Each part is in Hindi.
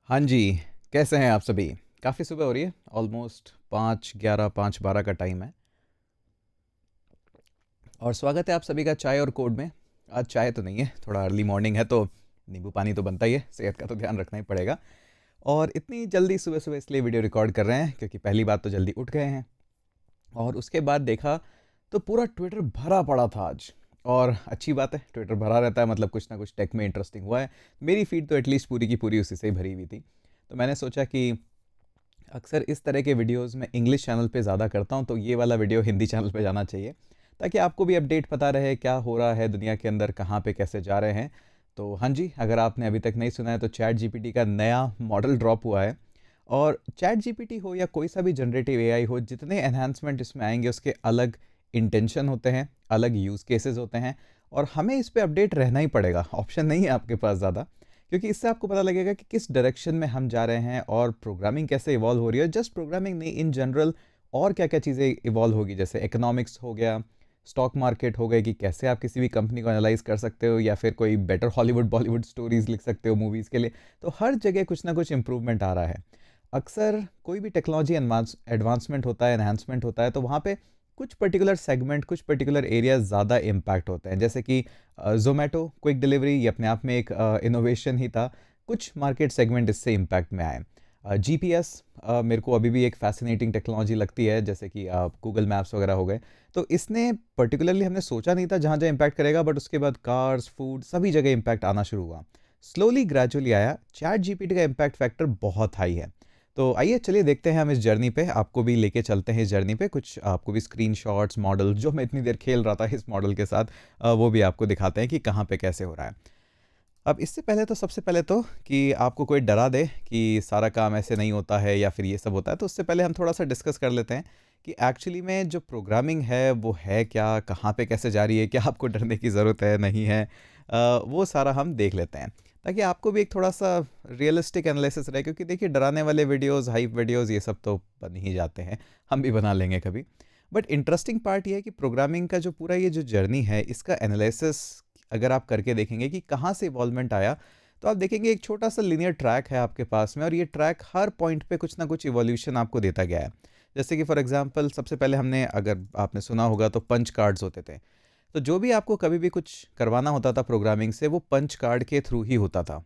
हाँ जी, कैसे हैं आप सभी? काफ़ी सुबह हो रही है, ऑलमोस्ट 5:11 5:12 का टाइम है और स्वागत है आप सभी का चाय और कोड में। आज चाय तो नहीं है, थोड़ा अर्ली मॉर्निंग है तो नींबू पानी तो बनता ही है, सेहत का तो ध्यान रखना ही पड़ेगा। और इतनी जल्दी सुबह-सुबह इसलिए वीडियो रिकॉर्ड कर रहे हैं क्योंकि पहली बात तो जल्दी उठ गए हैं और उसके बाद देखा तो पूरा ट्विटर भरा पड़ा था आज। और अच्छी बात है, ट्विटर भरा रहता है मतलब कुछ ना कुछ टेक में इंटरेस्टिंग हुआ है। मेरी फीड तो एटलीस्ट पूरी की पूरी उसी से ही भरी हुई थी। तो मैंने सोचा कि अक्सर इस तरह के वीडियोस मैं इंग्लिश चैनल पे ज़्यादा करता हूँ तो ये वाला वीडियो हिंदी चैनल पे जाना चाहिए ताकि आपको भी अपडेट पता रहे क्या हो रहा है दुनिया के अंदर, कहाँ पे कैसे जा रहे हैं। तो हाँ जी, अगर आपने अभी तक नहीं सुना है तो चैट जीपीटी का नया मॉडल ड्रॉप हुआ है। और चैट जीपीटी हो या कोई सा भी जनरेटिव एआई हो, जितने एनहांसमेंट इसमें आएंगे उसके अलग इंटेंशन होते हैं, अलग यूज़ केसेस होते हैं और हमें इस पे अपडेट रहना ही पड़ेगा, ऑप्शन नहीं है आपके पास ज़्यादा। क्योंकि इससे आपको पता लगेगा कि किस डायरेक्शन में हम जा रहे हैं और प्रोग्रामिंग कैसे इवॉल्व हो रही है। जस्ट प्रोग्रामिंग नहीं, इन जनरल और क्या क्या चीज़ें इवॉल्व होगी, जैसे इकोनॉमिक्स हो गया, स्टॉक मार्केट हो गए कि कैसे आप किसी भी कंपनी को एनालाइज कर सकते हो या फिर कोई बेटर हॉलीवुड बॉलीवुड स्टोरीज लिख सकते हो मूवीज़ के लिए। तो हर जगह कुछ ना कुछ इम्प्रूवमेंट आ रहा है। अक्सर कोई भी टेक्नोलॉजी एडवांसमेंट होता है, एनहांसमेंट होता है, तो वहाँ पे कुछ पर्टिकुलर सेगमेंट, कुछ पर्टिकुलर एरिया ज़्यादा इम्पैक्ट होते हैं। जैसे कि ज़ोमैटो क्विक डिलीवरी, ये अपने आप में एक इनोवेशन ही था। कुछ मार्केट सेगमेंट इससे इम्पैक्ट में आए। जीपीएस मेरे को अभी भी एक फैसिनेटिंग टेक्नोलॉजी लगती है, जैसे कि गूगल मैप्स वगैरह हो गए। तो इसने पर्टिकुलरली हमने सोचा नहीं था जहाँ जहाँ इम्पैक्ट करेगा, बट उसके बाद कार्स, फूड, सभी जगह इम्पैक्ट आना शुरू हुआ। स्लोली ग्रेजुअली आया। चैट जीपीटी का इम्पैक्ट फैक्टर बहुत हाई है। तो आइए चलिए देखते हैं हम इस जर्नी पे, आपको भी लेके चलते हैं इस जर्नी पे, कुछ आपको भी स्क्रीनशॉट्स, मॉडल जो मैं इतनी देर खेल रहा था इस मॉडल के साथ, वो भी आपको दिखाते हैं कि कहाँ पे कैसे हो रहा है। अब इससे पहले तो सबसे पहले तो कि आपको कोई डरा दे कि सारा काम ऐसे नहीं होता है या फिर ये सब होता है, तो उससे पहले हम थोड़ा सा डिस्कस कर लेते हैं कि एक्चुअली में जो प्रोग्रामिंग है वो है क्या, कहाँ पे कैसे जा रही है, क्या आपको डरने की ज़रूरत है, नहीं है। वो सारा हम देख लेते हैं ताकि आपको भी एक थोड़ा सा रियलिस्टिक एनालिसिस रहे, क्योंकि देखिए डराने वाले वीडियोस, हाइप वीडियोस, ये सब तो बन ही जाते हैं, हम भी बना लेंगे कभी। बट इंटरेस्टिंग पार्ट ये है कि प्रोग्रामिंग का जो पूरा ये जो जर्नी है, इसका एनालिसिस अगर आप करके देखेंगे कि कहाँ से इवॉल्वमेंट आया, तो आप देखेंगे एक छोटा सा लिनियर ट्रैक है आपके पास में और ये ट्रैक हर पॉइंट पे कुछ ना कुछ इवोल्यूशन आपको देता गया है। जैसे कि फॉर एग्जांपल सबसे पहले हमने, अगर आपने सुना होगा तो पंच कार्ड्स होते थे। तो जो भी आपको कभी भी कुछ करवाना होता था प्रोग्रामिंग से, वो पंच कार्ड के थ्रू ही होता था।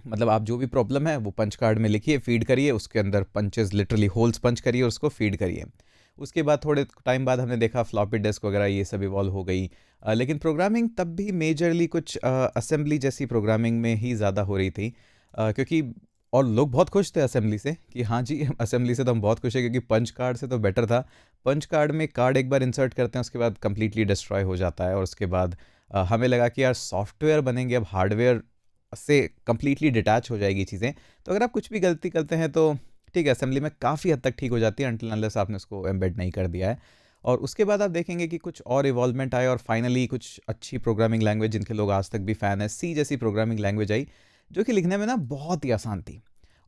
मतलब आप जो भी प्रॉब्लम है वो पंच कार्ड में लिखिए, फीड करिए, उसके अंदर पंचेस लिटरली होल्स पंच करिए और उसको फीड करिए। उसके बाद थोड़े टाइम बाद हमने देखा फ्लॉपी डिस्क वगैरह ये सब इवॉल्व हो गई। लेकिन प्रोग्रामिंग तब भी मेजरली कुछ असेंबली जैसी प्रोग्रामिंग में ही ज़्यादा हो रही थी, क्योंकि और लोग बहुत खुश थे असेंबली से कि हाँ जी असेंबली से तो हम बहुत खुश हैं, क्योंकि पंच कार्ड से तो बेटर था। पंच कार्ड में कार्ड एक बार इंसर्ट करते हैं, उसके बाद कंप्लीटली डिस्ट्रॉय हो जाता है और उसके बाद हमें लगा कि यार सॉफ्टवेयर बनेंगे, अब हार्डवेयर से कंप्लीटली डिटैच हो जाएगी चीज़ें। तो अगर आप कुछ भी गलती करते हैं तो ठीक है, असेंबली में काफ़ी हद तक ठीक हो जाती है, अनटिल अनलेस आपने उसको एम्बेड नहीं कर दिया है। और उसके बाद आप देखेंगे कि कुछ और इवॉल्वमेंट आए और फाइनली कुछ अच्छी प्रोग्रामिंग लैंग्वेज जिनके लोग आज तक भी फ़ैन है, सी जैसी प्रोग्रामिंग लैंग्वेज आई, जो कि लिखने में ना बहुत ही आसान थी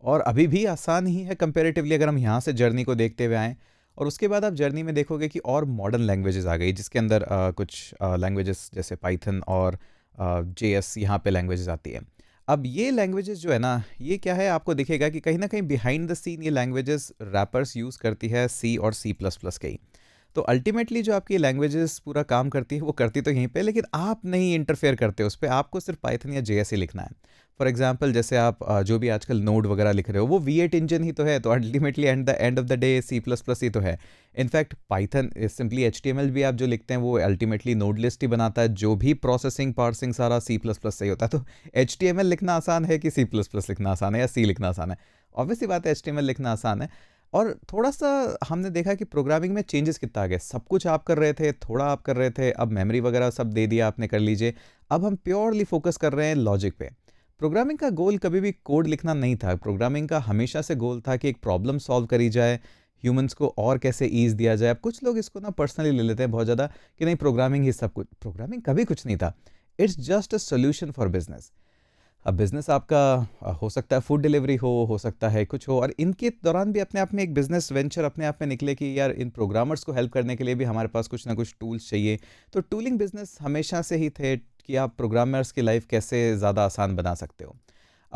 और अभी भी आसान ही है कंपेरेटिवली, अगर हम यहाँ से जर्नी को देखते हुए आएँ। और उसके बाद आप जर्नी में देखोगे कि और मॉडर्न लैंग्वेजेस आ गई, जिसके अंदर कुछ लैंग्वेजेस जैसे पाइथन और जेएस, यहाँ पे लैंग्वेजेस आती है। अब ये लैंग्वेजेस जो है ना, ये क्या है, आपको दिखेगा कि कहीं ना कहीं बिहाइंड द सीन ये लैंग्वेजेस रैपर्स यूज़ करती है सी और सी प्लस प्लस के ही। तो अल्टीमेटली जो आपकी लैंग्वेजेस पूरा काम करती है वो करती तो यहीं पे, लेकिन आप नहीं इंटरफेयर करते उस पर, आपको सिर्फ पाइथन या जेएस ही लिखना है। फॉर एग्जांपल जैसे आप जो भी आजकल नोड वगैरह लिख रहे हो वो V8 इंजन ही तो है, तो ultimately and the end of the day C plus plus ही तो है। इनफैक्ट पाइथन सिंपली HTML भी आप जो लिखते हैं वो अल्टीमेटली नोड लिस्ट ही बनाता है, जो भी प्रोसेसिंग पार्सिंग सारा सी प्लस प्लस से ही होता है। तो HTML लिखना आसान है कि सी प्लस प्लस लिखना आसान है या सी लिखना आसान है? ऑब्वियसली बात है HTML लिखना आसान है। और थोड़ा-सा हमने देखा कि प्रोग्रामिंग में चेंजेस कितना आ गया। सब कुछ आप कर रहे थे, थोड़ा आप कर रहे थे, अब मेमोरी वगैरह सब दे दिया आपने, कर लीजिए। अब हम प्योरली फ़ोकस कर रहे हैं लॉजिक पे। प्रोग्रामिंग का गोल कभी भी कोड लिखना नहीं था। प्रोग्रामिंग का हमेशा से गोल था कि एक प्रॉब्लम सॉल्व करी जाए, ह्यूमन्स को और कैसे ईज़ दिया जाए। अब कुछ लोग इसको ना पर्सनली ले लेते हैं बहुत ज़्यादा कि नहीं प्रोग्रामिंग ही सब कुछ। प्रोग्रामिंग कभी कुछ नहीं था। It's just a solution for business. अब बिज़नेस आपका हो सकता है फूड डिलीवरी हो सकता है कुछ हो, और इनके दौरान भी अपने आप में एक बिज़नेस वेंचर अपने आप में निकले कि यार इन प्रोग्रामर्स को हेल्प करने के लिए भी हमारे पास कुछ ना कुछ टूल्स चाहिए। तो टूलिंग बिज़नेस हमेशा से ही थे कि आप प्रोग्रामर्स की लाइफ कैसे ज़्यादा आसान बना सकते हो।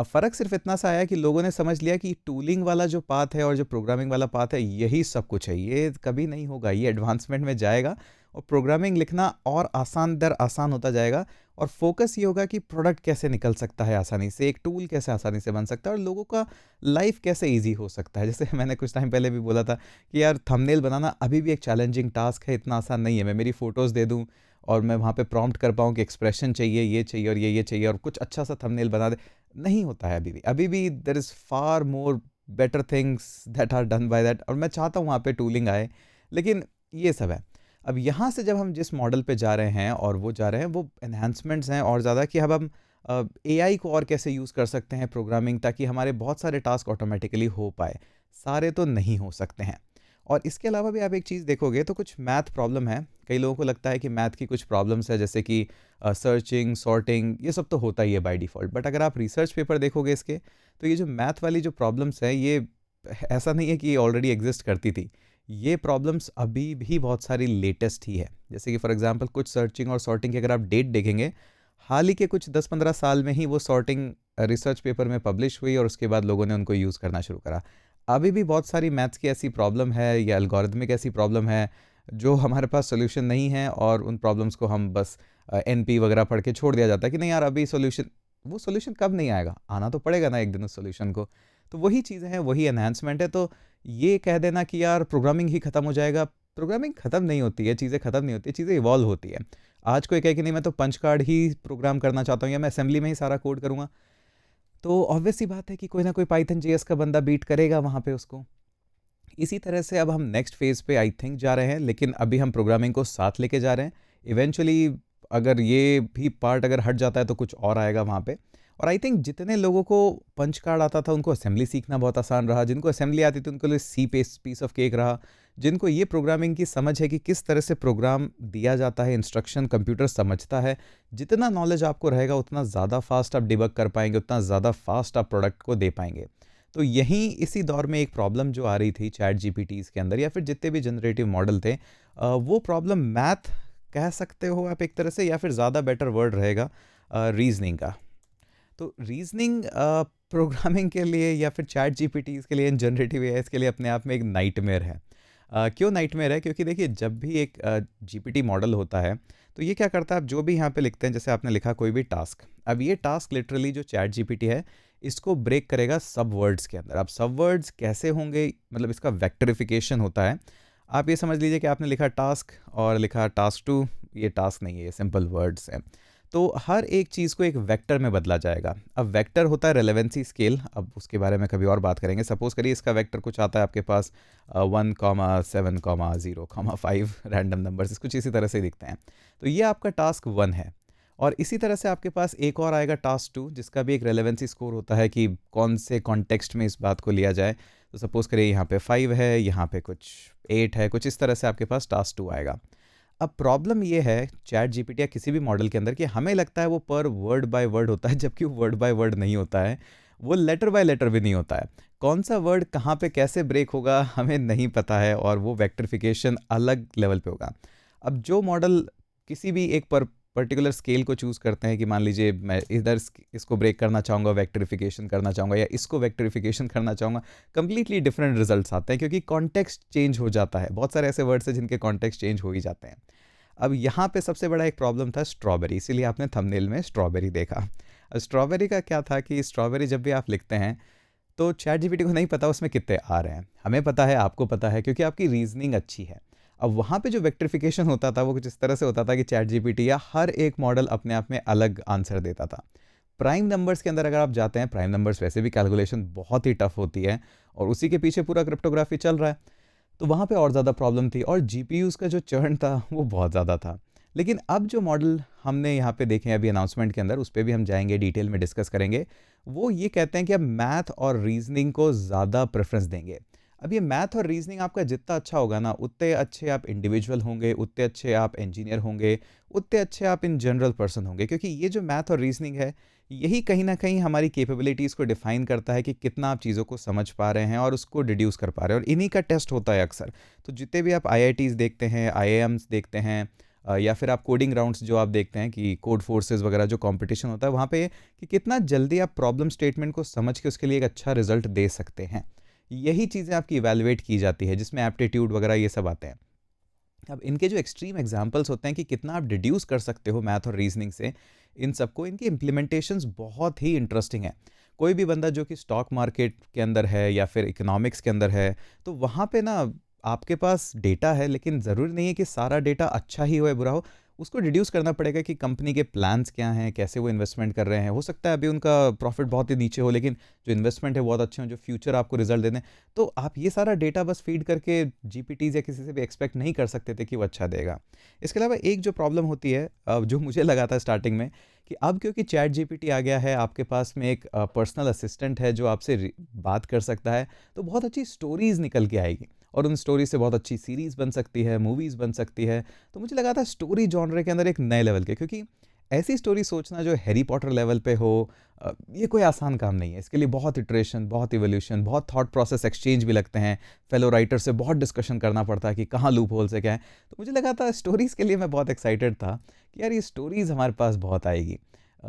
अब फ़र्क सिर्फ इतना सा आया कि लोगों ने समझ लिया कि टूलिंग वाला जो पाथ है और जो प्रोग्रामिंग वाला पाथ है यही सब कुछ है, ये कभी नहीं होगा, ये एडवांसमेंट में जाएगा और प्रोग्रामिंग लिखना और आसान दर आसान होता जाएगा और फोकस ये होगा कि प्रोडक्ट कैसे निकल सकता है आसानी से, एक टूल कैसे आसानी से बन सकता है और लोगों का लाइफ कैसे ईजी हो सकता है। जैसे मैंने कुछ टाइम पहले भी बोला था कि यार थंबनेल बनाना अभी भी एक चैलेंजिंग टास्क है, इतना आसान नहीं है। मैं मेरी फ़ोटोज़ दे दूँ और मैं वहाँ पे प्रॉम्प्ट कर पाऊँ कि एक्सप्रेशन चाहिए, ये चाहिए और ये चाहिए और कुछ अच्छा सा थंबनेल बना दे, नहीं होता है अभी भी there is far more better things that are done by that और मैं चाहता हूँ वहाँ पे टूलिंग आए, लेकिन ये सब है। अब यहाँ से जब हम जिस मॉडल पे जा रहे हैं और वो जा रहे हैं वो एनहांसमेंट्स हैं और ज़्यादा कि अब हम एआई को और कैसे यूज़ कर सकते हैं प्रोग्रामिंग, ताकि हमारे बहुत सारे टास्क ऑटोमेटिकली हो पाए, सारे तो नहीं हो सकते हैं। और इसके अलावा भी आप एक चीज़ देखोगे तो कुछ मैथ प्रॉब्लम है, कई लोगों को लगता है कि मैथ की कुछ प्रॉब्लम्स है जैसे कि सर्चिंग, सॉर्टिंग, ये सब तो होता ही है बाय डिफ़ॉल्ट, बट अगर आप रिसर्च पेपर देखोगे इसके, तो ये जो मैथ वाली जो प्रॉब्लम्स है ये ऐसा नहीं है कि ये ऑलरेडी एग्जिस्ट करती थी, ये प्रॉब्लम्स अभी भी बहुत सारी लेटेस्ट ही है। जैसे कि फॉर एग्जांपल कुछ सर्चिंग और सॉर्टिंग की अगर आप डेट देखेंगे, हाल ही के कुछ 10-15 साल में ही वो सॉर्टिंग रिसर्च पेपर में पब्लिश हुई और उसके बाद लोगों ने उनको यूज़ करना शुरू करा। अभी भी बहुत सारी मैथ्स की ऐसी प्रॉब्लम है या एल्गोरिथमिक ऐसी प्रॉब्लम है जो हमारे पास सॉल्यूशन नहीं है और उन प्रॉब्लम्स को हम बस एनपी वगैरह पढ़ के छोड़ दिया जाता है कि नहीं यार अभी सॉल्यूशन, वो सॉल्यूशन कब नहीं आएगा, आना तो पड़ेगा ना एक दिन उस सॉल्यूशन को। तो वही चीज़ें हैं, वही एनहांसमेंट है। तो ये कह देना कि यार प्रोग्रामिंग ही ख़त्म हो जाएगा, प्रोग्रामिंग ख़त्म नहीं होती है, चीज़ें ख़त्म नहीं होती है, चीज़ें इवॉल्व होती है। आज कोई कहे कि नहीं मैं तो पंच कार्ड ही प्रोग्राम करना चाहता हूँ या मैं असेंबली में ही सारा कोड करूँगा, तो ऑब्वियस सी बात है कि कोई ना कोई पाइथन जेएस का बंदा बीट करेगा वहाँ पे उसको। इसी तरह से अब हम नेक्स्ट फेज़ पे आई थिंक जा रहे हैं, लेकिन अभी हम प्रोग्रामिंग को साथ लेके जा रहे हैं। इवेंचुअली अगर ये भी पार्ट अगर हट जाता है तो कुछ और आएगा वहाँ पे। और आई थिंक जितने लोगों को पंच कार्ड आता था उनको असेंबली सीखना बहुत आसान रहा, जिनको असेंबली आती थी उनके लिए सी पीस ऑफ केक रहा, जिनको ये प्रोग्रामिंग की समझ है कि किस तरह से प्रोग्राम दिया जाता है, इंस्ट्रक्शन कंप्यूटर समझता है, जितना नॉलेज आपको रहेगा उतना ज़्यादा फास्ट आप डिबग कर पाएंगे, उतना ज़्यादा फास्ट आप प्रोडक्ट को दे पाएंगे। तो यहीं इसी दौर में एक प्रॉब्लम जो आ रही थी चैट जीपीटीज़ के अंदर या फिर जितने भी जनरेटिव मॉडल थे, वो प्रॉब्लम मैथ कह सकते हो आप एक तरह से, या फिर ज़्यादा बेटर वर्ड रहेगा रीजनिंग का। तो रीजनिंग प्रोग्रामिंग के लिए या फिर चैट जीपीटीज़ के लिए, इन जनरेटिव एआईज़ के लिए अपने आप में एक नाइटमेयर है। क्यों नाइटमेयर है? क्योंकि देखिए जब भी एक जीपीटी मॉडल होता है तो ये क्या करता है, आप जो भी यहाँ पे लिखते हैं, जैसे आपने लिखा कोई भी टास्क, अब ये टास्क लिटरली जो चैट जीपीटी है इसको ब्रेक करेगा सब वर्ड्स के अंदर। अब सब वर्ड्स कैसे होंगे, मतलब इसका वेक्टरिफिकेशन होता है। आप ये समझ लीजिए कि आपने लिखा टास्क और लिखा टास्क टू, ये टास्क नहीं है, ये सिंपल वर्ड्स हैं। तो हर एक चीज़ को एक वेक्टर में बदला जाएगा। अब वेक्टर होता है रेलेवेंसी स्केल, अब उसके बारे में कभी और बात करेंगे। सपोज़ करिए इसका वेक्टर कुछ आता है आपके पास 1,7,0,5 रैंडम नंबर्स कुछ इसी तरह से दिखते हैं। तो ये आपका टास्क 1 है और इसी तरह से आपके पास एक और आएगा टास्क 2 जिसका भी एक रेलेवेंसी स्कोर होता है कि कौन से कॉन्टेक्स्ट में इस बात को लिया जाए। तो सपोज़ करिए यहाँ पे 5 है, यहाँ पे कुछ 8 है, कुछ इस तरह से आपके पास टास्क 2 आएगा। अब प्रॉब्लम ये है चैट जीपीटी या किसी भी मॉडल के अंदर कि हमें लगता है वो पर वर्ड बाय वर्ड होता है, जबकि वो वर्ड बाय वर्ड नहीं होता है, वो लेटर बाय लेटर भी नहीं होता है। कौन सा वर्ड कहाँ पे कैसे ब्रेक होगा हमें नहीं पता है और वो वेक्टरिफिकेशन अलग लेवल पे होगा। अब जो मॉडल किसी भी एक पर्टिकुलर स्केल को चूज़ करते हैं कि मान लीजिए मैं इधर इसको ब्रेक करना चाहूँगा, वेक्टरिफिकेशन करना चाहूँगा या इसको वेक्टरिफिकेशन करना चाहूँगा, कंप्लीटली डिफरेंट रिजल्ट्स आते हैं क्योंकि कॉन्टेक्स्ट चेंज हो जाता है। बहुत सारे ऐसे वर्ड्स हैं जिनके कॉन्टेक्स्ट चेंज हो ही जाते हैं। अब यहाँ पे सबसे बड़ा एक प्रॉब्लम था स्ट्रॉबेरी, इसीलिए आपने थंबनेल में स्ट्रॉबेरी देखा। स्ट्रॉबेरी का क्या था कि स्ट्रॉबेरी जब भी आप लिखते हैं तो चैट जीपीटी को नहीं पता उसमें कितने आ रहे हैं, हमें पता है, आपको पता है, क्योंकि आपकी रीजनिंग अच्छी है। अब वहाँ पे जो वेक्टरिफिकेशन होता था वो कुछ इस तरह से होता था कि चैट जीपीटी या हर एक मॉडल अपने आप में अलग आंसर देता था। प्राइम नंबर्स के अंदर अगर आप जाते हैं, प्राइम नंबर्स वैसे भी कैलकुलेशन बहुत ही टफ होती है और उसी के पीछे पूरा क्रिप्टोग्राफी चल रहा है, तो वहाँ पे और ज़्यादा प्रॉब्लम थी और जीपीयूज़ का जो चर्न था वो बहुत ज़्यादा था। लेकिन अब जो मॉडल हमने यहाँ पे देखे हैं अभी अनाउंसमेंट के अंदर, उस पे भी हम जाएंगे, डिटेल में डिस्कस करेंगे। वो ये कहते हैं कि अब मैथ और रीजनिंग को ज़्यादा प्रेफरेंस देंगे। अब ये मैथ और रीजनिंग आपका जितना अच्छा होगा ना, उतने अच्छे आप इंडिविजुअल होंगे, उतने अच्छे आप इंजीनियर होंगे, उतने अच्छे आप इन जनरल पर्सन होंगे, क्योंकि ये जो मैथ और रीजनिंग है यही कहीं ना कहीं हमारी कैपेबिलिटीज़ को डिफाइन करता है कि कितना आप चीज़ों को समझ पा रहे हैं और उसको डिड्यूस कर पा रहे हैं, और इन्हीं का टेस्ट होता है अक्सर। तो जितने भी आप आईआईटीज़ देखते हैं, आईआईएम्स देखते हैं, या फिर आप कोडिंग राउंड्स जो आप देखते हैं कि कोड फोर्सेस वगैरह जो कंपटीशन होता है वहाँ पे कि कितना जल्दी आप प्रॉब्लम स्टेटमेंट को समझ के उसके लिए एक अच्छा रिजल्ट दे सकते हैं। यही चीज़ें आपकी इवैल्यूएट की जाती है जिसमें एप्टीट्यूड वगैरह ये सब आते हैं। अब इनके जो एक्सट्रीम एग्जांपल्स होते हैं कि कितना आप डिड्यूस कर सकते हो मैथ और रीजनिंग से इन सबको, इनकी इम्प्लीमेंटेशंस बहुत ही इंटरेस्टिंग है। कोई भी बंदा जो कि स्टॉक मार्केट के अंदर है या फिर इकोनॉमिक्स के अंदर है, तो वहाँ पे ना आपके पास डेटा है, लेकिन ज़रूरी नहीं है कि सारा डेटा अच्छा ही हो या बुरा हो। उसको डिड्यूस करना पड़ेगा कि कंपनी के प्लान्स क्या हैं, कैसे वो इन्वेस्टमेंट कर रहे हैं। हो सकता है अभी उनका प्रॉफिट बहुत ही नीचे हो, लेकिन जो इन्वेस्टमेंट है बहुत अच्छे हो, जो फ्यूचर आपको रिजल्ट दे दें। तो आप ये सारा डेटा बस फीड करके जीपीटीज या किसी से भी एक्सपेक्ट नहीं कर सकते थे कि वो अच्छा देगा। इसके अलावा एक जो प्रॉब्लम होती है, जो मुझे लगा था स्टार्टिंग में, कि अब क्योंकि चैट जीपीटी आ गया है, आपके पास में एक पर्सनल असिस्टेंट है जो आपसे बात कर सकता है, तो बहुत अच्छी स्टोरीज निकल के आएगी और उन स्टोरी से बहुत अच्छी सीरीज़ बन सकती है, मूवीज़ बन सकती है। तो मुझे लगा था स्टोरी जॉनर के अंदर एक नए लेवल के, क्योंकि ऐसी स्टोरी सोचना जो हैरी पॉटर लेवल पे हो, ये कोई आसान काम नहीं है। इसके लिए बहुत इटरेशन, बहुत इवोल्यूशन, बहुत थॉट प्रोसेस एक्सचेंज भी लगते हैं। फेलो राइटर से बहुत डिस्कशन करना पड़ता है कि कहाँ लूप होल्स है, क्या है। तो मुझे लगा था स्टोरीज़ के लिए मैं बहुत एक्साइटेड था कि यार ये स्टोरीज़ हमारे पास बहुत आएगी।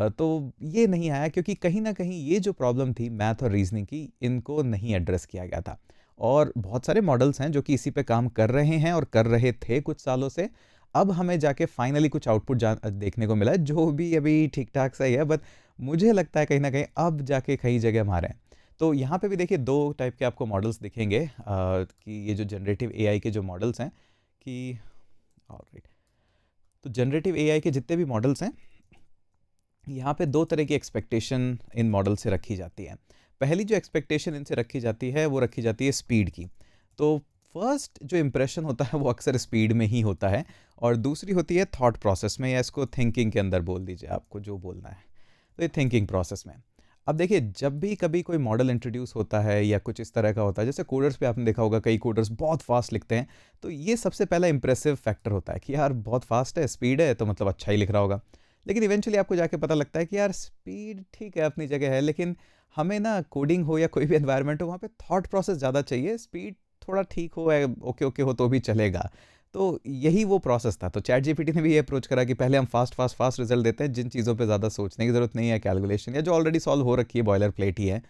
तो ये नहीं आया क्योंकि कहीं ना कहीं ये जो प्रॉब्लम थी मैथ और रीजनिंग की, इनको नहीं एड्रेस किया गया था। और बहुत सारे मॉडल्स हैं जो कि इसी पे काम कर रहे हैं और कर रहे थे कुछ सालों से। अब हमें जाके फाइनली कुछ आउटपुट देखने को मिला है, जो भी अभी ठीक ठाक सा ही है, बट मुझे लगता है कहीं ना कहीं अब जाके कई जगह मारे हैं। तो यहाँ पे भी देखिए दो टाइप के आपको मॉडल्स दिखेंगे, कि ये जो जनरेटिव एआई के जो मॉडल्स हैं कि ऑलराइट, तो जनरेटिव एआई के जितने भी मॉडल्स हैं, यहाँ पे दो तरह की एक्सपेक्टेशन इन मॉडल से रखी जाती है। पहली जो एक्सपेक्टेशन इनसे रखी जाती है वो रखी जाती है स्पीड की। तो फर्स्ट जो इम्प्रेशन होता है वो अक्सर स्पीड में ही होता है, और दूसरी होती है थॉट प्रोसेस में, या इसको थिंकिंग के अंदर बोल दीजिए, आपको जो बोलना है। तो ये थिंकिंग प्रोसेस में। अब देखिए जब भी कभी कोई मॉडल इंट्रोड्यूस होता है या कुछ इस तरह का होता है, जैसे कोडर्स पे आपने देखा होगा कई कोडर्स बहुत फास्ट लिखते हैं, तो ये सबसे पहला इंप्रेसिव फैक्टर होता है कि यार बहुत फास्ट है, स्पीड है, तो मतलब अच्छा ही लिख रहा होगा। लेकिन इवेंचुअली आपको जाके पता लगता है कि यार स्पीड ठीक है अपनी जगह है, लेकिन हमें ना कोडिंग हो या कोई भी एनवायरनमेंट हो, वहाँ पे थॉट प्रोसेस ज़्यादा चाहिए। स्पीड थोड़ा ठीक हो, ओके ओके हो तो भी चलेगा। तो यही वो प्रोसेस था। तो चैट जीपीटी ने भी ये अप्रोच करा कि पहले हम फास्ट फास्ट फास्ट रिजल्ट देते हैं, जिन चीज़ों पे ज़्यादा सोचने की ज़रूरत नहीं है, कैलकुलेशन या जो ऑलरेडी सॉल्व हो रखी है, बॉयलर प्लेट ही है।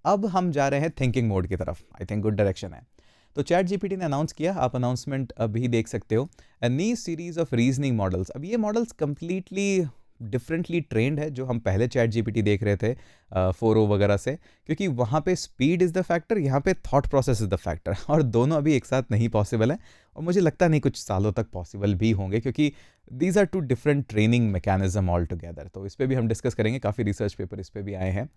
अब हम जा रहे हैं थिंकिंग मोड की तरफ। आई थिंक गुड डायरेक्शन है। तो चैट जीपीटी ने अनाउंस किया, आप अनाउंसमेंट अभी देख सकते हो, अ new series of reasoning models. अब ये मॉडल्स कंप्लीटली डिफरेंटली ट्रेंड है जो हम पहले चैट जीपीटी देख रहे थे 4o वगैरह से, क्योंकि वहाँ पे स्पीड इज़ द फैक्टर, यहाँ पे thought process is the factor, और दोनों अभी एक साथ नहीं पॉसिबल है। और मुझे लगता नहीं कुछ सालों तक पॉसिबल भी होंगे, क्योंकि these are two different training mechanism all together. तो इस पर भी हम डिस्कस करेंगे, काफ़ी रिसर्च पेपर इस पर भी आए हैं।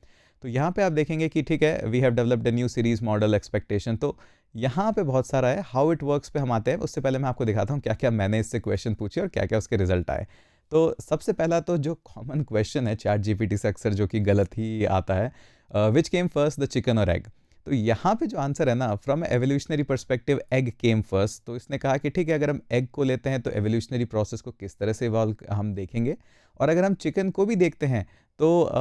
तो यहाँ पे आप देखेंगे कि ठीक है, we have developed a new series model expectation. तो यहाँ पे बहुत सारा है। हाउ इट वर्क्स पे हम आते हैं, उससे पहले मैं आपको दिखाता हूँ क्या क्या मैंने इससे क्वेश्चन पूछे और क्या क्या उसके रिजल्ट आए। तो सबसे पहला तो जो कॉमन क्वेश्चन है चैट जीपीटी से अक्सर जो कि गलत ही आता है, विच केम फर्स्ट द चिकन और एग। तो यहाँ पे जो आंसर है ना, from evolutionary perspective egg came first. तो इसने कहा कि ठीक है, अगर हम एग को लेते हैं तो एवोल्यूशनरी प्रोसेस को किस तरह से इवॉल्व हम देखेंगे, और अगर हम चिकन को भी देखते हैं तो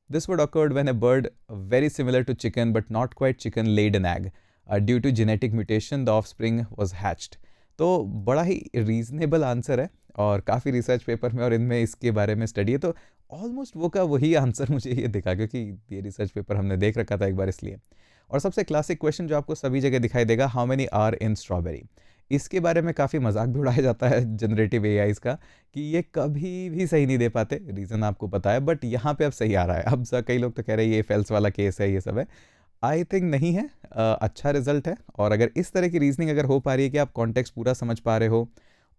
this would occurred when a bird very similar to chicken but not quite chicken laid an egg, due to genetic mutation the offspring was hatched. तो बड़ा ही रीजनेबल आंसर है, और काफ़ी रिसर्च पेपर में और इनमें इसके बारे में स्टडी है। तो ऑलमोस्ट वो का वही आंसर मुझे ये दिखा, क्योंकि ये रिसर्च पेपर हमने देख रखा था एक बार इसलिए। और सबसे क्लासिक क्वेश्चन जो आपको सभी जगह दिखाई देगा, how many R in strawberry. इसके बारे में काफ़ी मजाक भी उड़ाया जाता है जनरेटिव एआईज का, कि ये कभी भी सही नहीं दे पाते। रीज़न आपको पता है, बट यहाँ पे अब सही आ रहा है। अब कई लोग तो कह रहे हैं ये फेल्स वाला केस है, ये सब है। आई थिंक नहीं है, अच्छा रिजल्ट है। और अगर इस तरह की रीजनिंग अगर हो पा रही है कि आप कॉन्टेक्स्ट पूरा समझ पा रहे हो,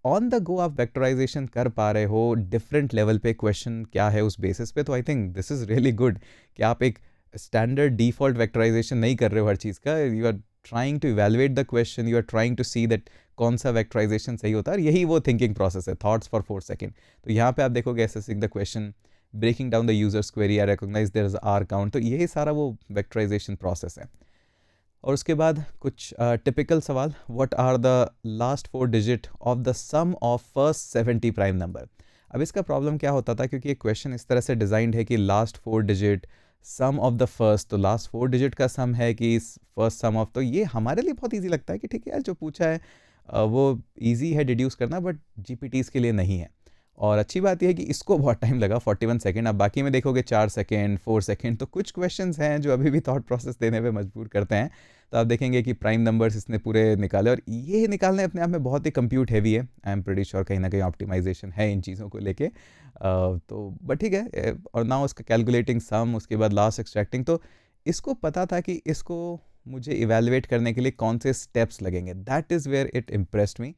ऑन द गो आप वेक्टराइजेशन कर पा रहे हो, डिफरेंट लेवल पे क्वेश्चन क्या है उस बेसिस पे, तो I think this is really good. कि आप एक स्टैंडर्ड डिफॉल्ट वेक्टराइजेशन नहीं कर रहे हो हर चीज़ का, you are trying to evaluate the question, you are trying to see that कौन सा वेक्टराइजेशन सही होता है, और यही वो थिंकिंग प्रोसेस है, थॉट्स फॉर 4 सेकेंड। तो यहाँ पे आप देखोगे assessing the question, breaking down the user's query, I recognize there is R count. तो यही सारा वो वेक्टराइजेशन प्रोसेस है। और उसके बाद कुछ टिपिकल सवाल, what are the last 4 digit of the sum of first 70 prime number. अब इसका प्रॉब्लम क्या होता था, क्योंकि ये क्वेश्चन इस तरह से डिज़ाइंड है कि last 4 digit some of the first, तो लास्ट 4 डिजिट का सम है कि फर्स्ट सम ऑफ, तो ये हमारे लिए बहुत ईजी लगता है कि ठीक है यार जो पूछा है वो ईजी है डिड्यूस करना, बट जीपीटीज़ के लिए नहीं है। और अच्छी बात यह है कि इसको बहुत टाइम लगा, 41 सेकेंड। अब बाकी में देखोगे 4 सेकेंड, 4 सेकेंड। तो कुछ क्वेश्चंस हैं जो अभी भी थॉट प्रोसेस देने पे मजबूर करते हैं। तो आप देखेंगे कि प्राइम नंबर्स इसने पूरे निकाले, और ये निकालने अपने आप में बहुत ही कंप्यूट हैवी है। आई एम प्रीटी श्योर कहीं ना कहीं ऑप्टिमाइजेशन है इन चीज़ों को लेके। तो बट ठीक है। और ना उसका कैलकुलेटिंग सम, उसके बाद लास्ट एक्सट्रैक्टिंग। तो इसको पता था कि इसको मुझे इवेलुएट करने के लिए कौन से स्टेप्स लगेंगे। That is where it impressed me,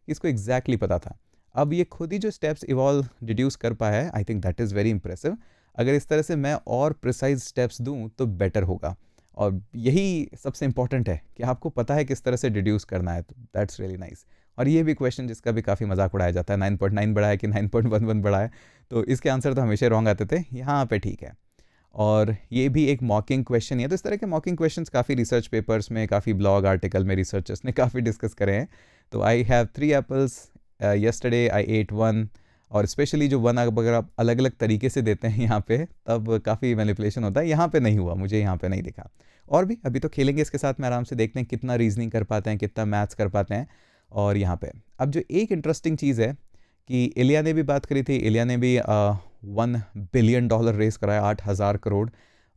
इसको एग्जैक्टली पता था। अब ये खुद ही जो स्टेप्स इवॉल्व डिड्यूस कर पाया है, I think that is very impressive. अगर इस तरह से मैं और प्रिसाइज स्टेप्स दूं तो बेटर होगा। और यही सबसे इंपॉर्टेंट है कि आपको पता है किस तरह से डिड्यूस करना है। तो दैट्स रियली नाइस। और ये भी क्वेश्चन जिसका भी काफ़ी मजाक उड़ाया जाता है, 9.9 बड़ा है कि 9.11 बड़ा है, तो इसके आंसर तो हमेशा रॉन्ग आते थे, यहाँ पे ठीक है। और ये भी एक मॉकिंग क्वेश्चन है। तो इस तरह के मॉकिंग क्वेश्चंस काफ़ी रिसर्च पेपर्स में, काफ़ी ब्लॉग आर्टिकल में रिसर्चर्स ने काफ़ी डिस्कस करे हैं। तो I have 3 apples, yesterday I ate one। और स्पेशली जो वन अगर आप अलग अलग तरीके से देते हैं यहाँ पे, तब काफ़ी मैनिपुलेशन होता है। यहाँ पे नहीं हुआ, मुझे यहाँ पे नहीं दिखा। और भी अभी तो खेलेंगे इसके साथ में आराम से, देखते हैं कितना रीजनिंग कर पाते हैं, कितना मैथ्स कर पाते हैं। और यहाँ पे अब जो एक इंटरेस्टिंग चीज़ है कि इलिया ने भी बात करी थी। इलिया ने भी $1 बिलियन रेस कराया, 8,000 करोड़।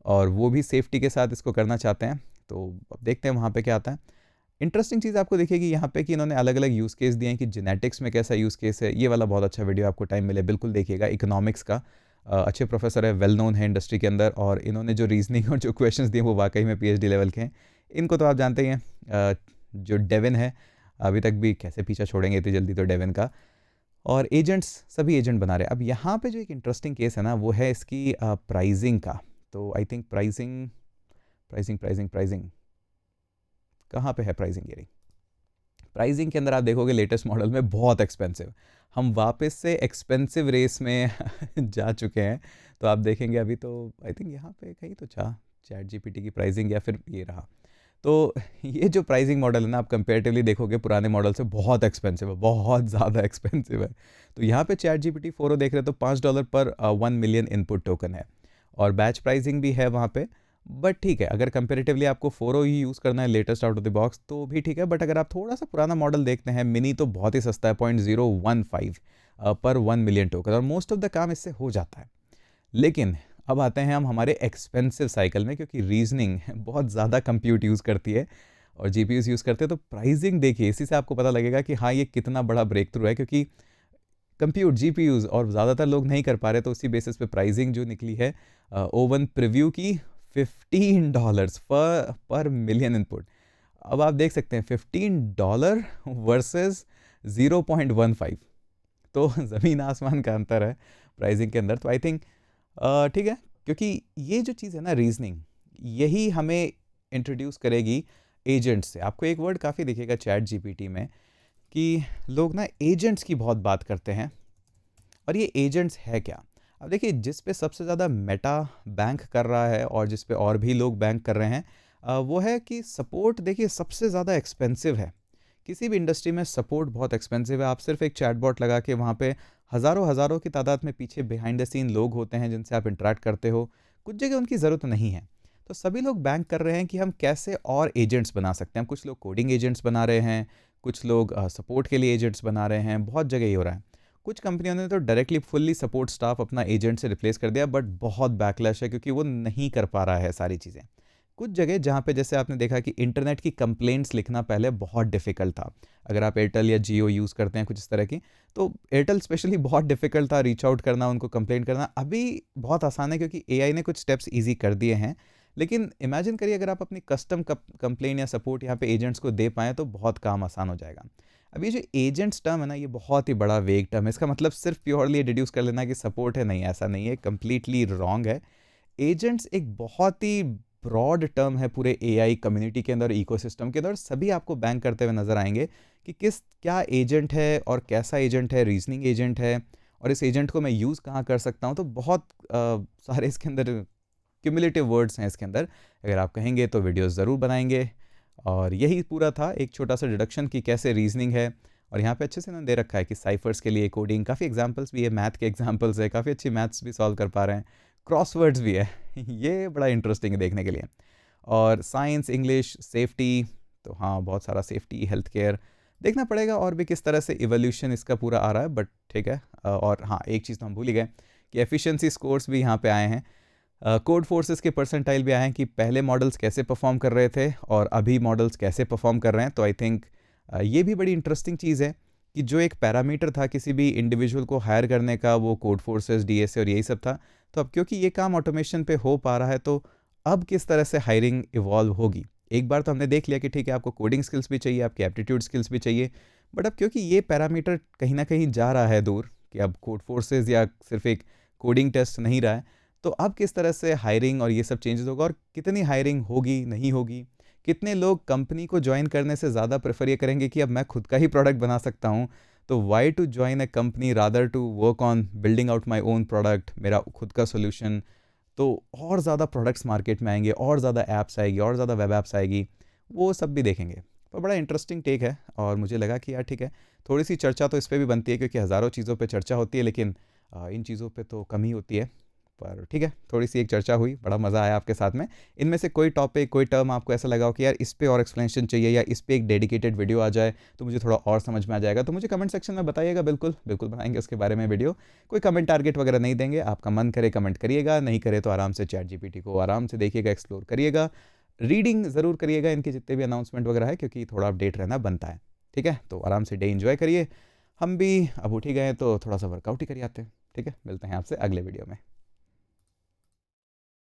और वो भी सेफ्टी के साथ इसको करना चाहते हैं। तो अब देखते हैं वहाँ पे क्या आता है। इंटरेस्टिंग चीज़ आपको दिखेगी यहाँ पे कि इन्होंने अलग अलग यूज़ केस दिए हैं कि जेनेटिक्स में कैसा यूज़ केस है। ये वाला बहुत अच्छा वीडियो, आपको टाइम मिले बिल्कुल देखिएगा। इकोनॉमिक्स का अच्छे प्रोफेसर है, वेल नोन है इंडस्ट्री के अंदर। और इन्होंने जो रीजनिंग और जो क्वेश्चंस दिए वो वाकई में पीएचडी लेवल के हैं। इनको तो आप जानते ही हैं। जो डेविन है, अभी तक भी कैसे पीछा छोड़ेंगे इतनी जल्दी तो डेविन का। और एजेंट्स, सभी एजेंट बना रहे हैं। अब यहाँ पे जो एक इंटरेस्टिंग केस है ना, वो है इसकी प्राइजिंग का। तो I think pricing pricing pricing pricing कहाँ पे है प्राइजिंग? ये रही। प्राइजिंग के अंदर आप देखोगे लेटेस्ट मॉडल में बहुत एक्सपेंसिव। हम वापस से एक्सपेंसिव रेस में जा चुके हैं। तो आप देखेंगे अभी तो आई थिंक यहाँ पे कहीं तो चैट जीपीटी की प्राइजिंग, या फिर ये रहा। तो ये जो प्राइसिंग मॉडल है ना, आप कंपेरेटिवली देखोगे पुराने मॉडल से बहुत एक्सपेंसिव है, बहुत ज़्यादा एक्सपेंसिव है। तो यहाँ पे चैट जीपीटी 4 देख रहे हो तो $5 पर 1 मिलियन इनपुट टोकन है। और बैच प्राइसिंग भी है वहाँ पे। बट ठीक है, अगर कंपेरेटिवली आपको 4 ही यूज़ करना है latest out of the box तो भी ठीक है। बट अगर आप थोड़ा सा पुराना मॉडल देखते हैं, मिनी, तो बहुत ही सस्ता है, 0.015 पर 1 मिलियन टोकन। और मोस्ट ऑफ द काम इससे हो जाता है। लेकिन अब आते हैं हम हमारे एक्सपेंसिव साइकिल में, क्योंकि रीजनिंग बहुत ज़्यादा कंप्यूट यूज़ करती है और जीपीयूज़ यूज़ करते हैं। तो प्राइसिंग देखिए, इसी से आपको पता लगेगा कि हाँ, ये कितना बड़ा ब्रेक थ्रू है। क्योंकि कंप्यूट, जीपीयूज़ और ज़्यादातर लोग नहीं कर पा रहे, तो उसी बेसिस पे प्राइसिंग जो निकली है ओवन प्रीव्यू की, $15 पर मिलियन इनपुट। अब आप देख सकते हैं $15 वर्सेस 0.15, तो ज़मीन आसमान का अंतर है प्राइसिंग के अंदर। तो आई थिंक ठीक है, क्योंकि ये जो चीज़ है ना रीजनिंग, यही हमें इंट्रोड्यूस करेगी एजेंट्स से। आपको एक वर्ड काफ़ी दिखेगा चैट जीपीटी में कि लोग ना एजेंट्स की बहुत बात करते हैं। और ये एजेंट्स है क्या? अब देखिए, जिस पे सबसे ज़्यादा मेटा बैंक कर रहा है और जिस पे और भी लोग बैंक कर रहे हैं, वो है कि सपोर्ट। देखिए, सबसे ज़्यादा एक्सपेंसिव है। किसी भी इंडस्ट्री में सपोर्ट बहुत एक्सपेंसिव है। आप सिर्फ एक चैटबॉट लगा के वहाँ पे हज़ारों हज़ारों की तादाद में पीछे बिहाइंड द सीन लोग होते हैं जिनसे आप इंटरेक्ट करते हो। कुछ जगह उनकी ज़रूरत नहीं है। तो सभी लोग बैंक कर रहे हैं कि हम कैसे और एजेंट्स बना सकते हैं। कुछ लोग कोडिंग एजेंट्स बना रहे हैं, कुछ लोग सपोर्ट के लिए एजेंट्स बना रहे हैं। बहुत जगह ये हो रहा है। कुछ कंपनियों ने तो डायरेक्टली फुल्ली सपोर्ट स्टाफ अपना एजेंट से रिप्लेस कर दिया, बट बहुत बैकलैश है क्योंकि वो नहीं कर पा रहा है सारी चीज़ें। कुछ जगह जहाँ पे जैसे आपने देखा कि इंटरनेट की कंप्लेंट्स लिखना पहले बहुत डिफ़िकल्ट था। अगर आप एयरटेल या जियो यूज़ करते हैं कुछ इस तरह की, तो एयरटेल स्पेशली बहुत डिफ़िकल्ट था रीच आउट करना, उनको कंप्लेंट करना। अभी बहुत आसान है क्योंकि एआई ने कुछ स्टेप्स ईजी कर दिए हैं। लेकिन इमेजिन करिए अगर आप अपनी कस्टम कंप्लेन या सपोर्ट यहाँ पे एजेंट्स को दे पाएँ तो बहुत काम आसान हो जाएगा। अब ये जो एजेंट्स टर्म है ना, ये बहुत ही बड़ा वेग टर्म है। इसका मतलब सिर्फ प्योरली डिड्यूस कर लेना कि सपोर्ट है, नहीं, ऐसा नहीं है, कंप्लीटली रॉन्ग है। एजेंट्स एक बहुत ही ब्रॉड टर्म है पूरे एआई कम्युनिटी के अंदर, इकोसिस्टम के अंदर। सभी आपको बैंक करते हुए नजर आएंगे कि क्या एजेंट है और कैसा एजेंट है, रीजनिंग एजेंट है, और इस एजेंट को मैं यूज़ कहाँ कर सकता हूँ। तो बहुत सारे इसके अंदर क्यूमुलेटिव वर्ड्स हैं इसके अंदर। अगर आप कहेंगे तो वीडियोस ज़रूर बनाएंगे। और यही पूरा था, एक छोटा सा डिडक्शन की कैसे रीजनिंग है। और यहाँ पे अच्छे से इन्होंने दे रखा है कि साइफर्स के लिए कोडिंग, काफ़ी एग्जांपल्स भी है, मैथ के एग्जांपल्स है, काफ़ी अच्छी मैथ्स भी सॉल्व कर पा रहे हैं, क्रॉसवर्ड्स भी है। ये बड़ा इंटरेस्टिंग है देखने के लिए। और साइंस, इंग्लिश, सेफ्टी, तो हाँ, बहुत सारा सेफ्टी, हेल्थ केयर, देखना पड़ेगा और भी किस तरह से इवोल्यूशन इसका पूरा आ रहा है, बट ठीक है। और हाँ, एक चीज़ तो हम भूल ही गए कि एफिशिएंसी स्कोर्स भी यहाँ पे आए हैं, कोड फोर्सेस के परसेंटाइल भी आए हैं कि पहले मॉडल्स कैसे परफॉर्म कर रहे थे और अभी मॉडल्स कैसे परफॉर्म कर रहे हैं। तो आई थिंक ये भी बड़ी इंटरेस्टिंग चीज़ है कि जो एक पैरामीटर था किसी भी इंडिविजुअल को हायर करने का, वो कोड फोर्सेस, डीएसए और यही सब था, तो अब क्योंकि ये काम ऑटोमेशन पे हो पा रहा है, तो अब किस तरह से हायरिंग इवॉल्व होगी। एक बार तो हमने देख लिया कि ठीक है, आपको कोडिंग स्किल्स भी चाहिए, आपकी एप्टीट्यूड स्किल्स भी चाहिए, बट अब क्योंकि ये पैरामीटर कहीं ना कहीं जा रहा है दूर, कि अब कोड फोर्सेस या सिर्फ एक कोडिंग टेस्ट नहीं रहा है, तो अब किस तरह से हायरिंग और ये सब चेंजेस होगा, और कितनी हायरिंग होगी, नहीं होगी, कितने लोग कंपनी को ज्वाइन करने से ज़्यादा प्रेफर ये करेंगे कि अब मैं खुद का ही प्रोडक्ट बना सकता हूँ, तो why to join a company rather to work on building out my own product, मेरा खुद का सोल्यूशन। तो और ज़्यादा प्रोडक्ट्स मार्केट में आएंगे, और ज़्यादा ऐप्स आएगी, और ज़्यादा वेब ऐप्स आएगी, वो सब भी देखेंगे। तो बड़ा इंटरेस्टिंग टेक है, और मुझे लगा कि यार ठीक है, थोड़ी सी चर्चा तो इस पर भी बनती है, क्योंकि हज़ारों चीज़ों पे चर्चा होती है, लेकिन इन चीज़ों पे तो कम ही होती है। पर ठीक है, थोड़ी सी एक चर्चा हुई, बड़ा मज़ा आया आपके साथ में। इनमें से कोई टॉपिक, कोई टर्म आपको ऐसा लगा हो कि यार इस पे और एक्सप्लेनेशन चाहिए, या इस पे एक डेडिकेटेड वीडियो आ जाए तो मुझे थोड़ा और समझ में आ जाएगा, तो मुझे कमेंट सेक्शन में बताइएगा। बिल्कुल बिल्कुल बनाएंगे उसके बारे में वीडियो। कोई कमेंट टारगेट वगैरह नहीं देंगे, आपका मन करे कमेंट करिएगा, नहीं करे तो आराम से चैट जीपीटी को आराम से देखिएगा, एक्सप्लोर करिएगा, रीडिंग ज़रूर करिएगा इनके जितने भी अनाउंसमेंट वगैरह है, क्योंकि थोड़ा अपडेट रहना बनता है। ठीक है, तो आराम से डे इन्जॉय करिए। हम भी अब उठ ही गए, तो थोड़ा सा वर्कआउट ही करिए आते हैं। ठीक है, मिलते हैं आपसे अगले वीडियो में।